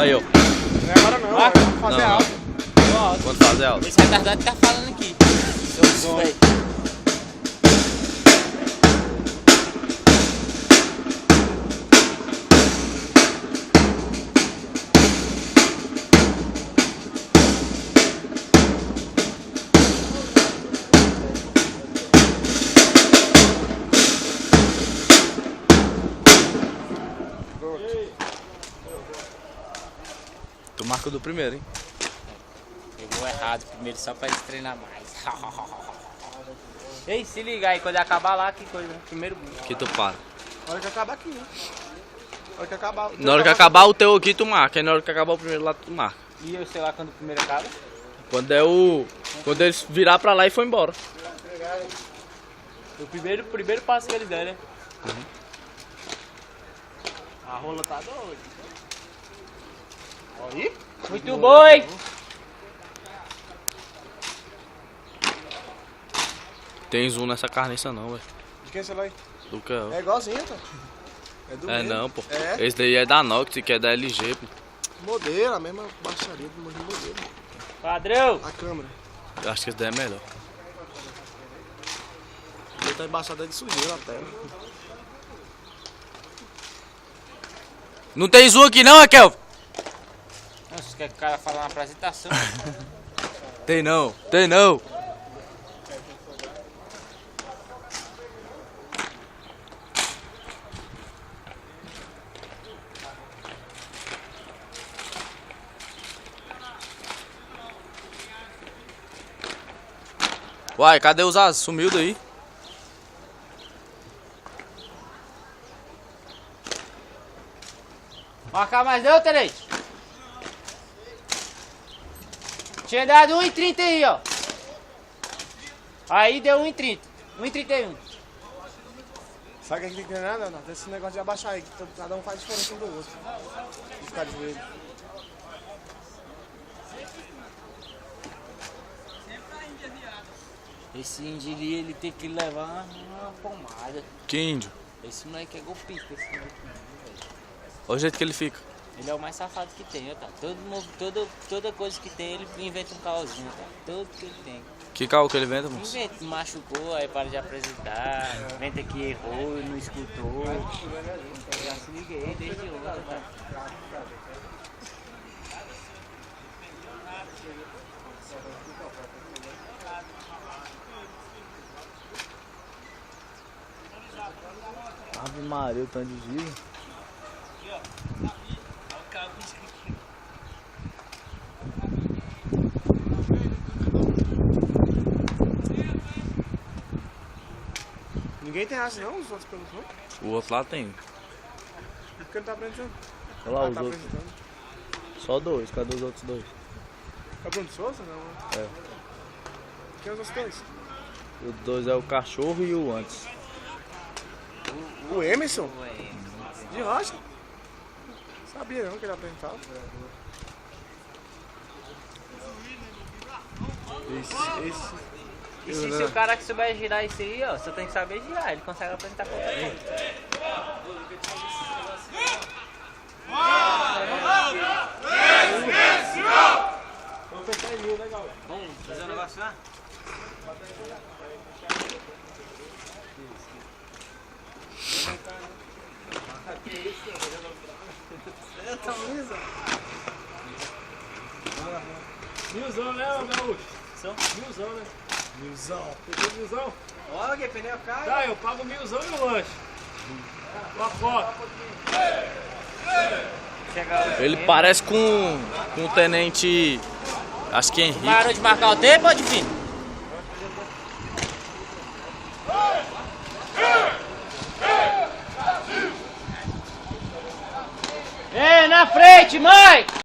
Aí, ó. Não é agora não, Ah, vamos fazer não. alto. Quando fazer alto. Esse retardado tá falando aqui. Seu velho. Tu marca do primeiro, hein? Pegou errado primeiro só pra eles treinar mais. Ei, se liga aí, quando acabar lá, que coisa, né? Primeiro gol. Que tu para. Na hora que acabar aqui, né? Na hora que acabar. Na hora que acabar o teu aqui, tu marca. Aí na hora que acabar o primeiro lá, tu marca. E eu sei lá quando o primeiro acaba. Quando é o... Quando eles virar pra lá e for embora. O primeiro passo que eles deram, né? A rola tá doida. Aí? Muito bom, hein? Tem zoom nessa carniça não, velho. De quem é esse lá aí? Do que é? É igualzinho, tá? É do É mesmo. não, pô. É. Esse daí é da Nox, que é da LG, pô. Modelo, a mesma baixaria do modelo. Padrão! A câmera. Eu acho que esse daí é melhor. Ele tá embaçado de sujeira a tela. Não tem zoom aqui não, Raquel? Nossa, quer que o cara fale uma apresentação? Tem não. Tem não. Uai, cadê os as? Sumiu daí. Marcar mais não, Tenente? Tinha dado 1,30 aí, ó. Aí deu 1,30. 1,31. Sabe o que a gente tem que treinar, Leonardo? Esse negócio de abaixar aí, que cada um faz diferença um do outro. De ficar de joelho. Esse Indiri, ele tem que levar uma pomada. Que índio. Esse moleque é golpista, esse moleque. Olha o jeito que ele fica. Ele é o mais safado que tem, ó, tá? Toda coisa que tem, ele inventa um caosinho, tá? Tudo que ele tem. Que carro que ele vende, moço? Inventa, machucou, aí para de apresentar. Inventa que errou, não escutou. Eu já se liguei desde ontem, tá? Ave Maria, o tanto de giga. Ninguém tem asa não, os outros pelos não? O outro lá tem. Por que não tá apresentando? Olha lá os tá outros. apresentando. Só dois, cadê os outros dois? É o Bruno Souza? Não. É. Quem é os outros dois? Os dois é o cachorro e o antes. O Emerson? Ué, De rocha? Sabia não que ele apresentava. Esse. e se o cara que souber girar isso aí, ó, só tem que saber girar, ele consegue apresentar qualquer coisa. Vamos fechar em mil, legal. Vamos fazer um negócio lá? Milzão, né, Gaúcho? São? Milzão, né? Milzão. Pegou milzão? Olha que pneu cai. Tá, eu pago milzão e o lanche. Uma foto. Ele parece com o tenente. Acho que é Henrique. Parou de marcar o tempo, ô Divino? Ei, na frente, mãe!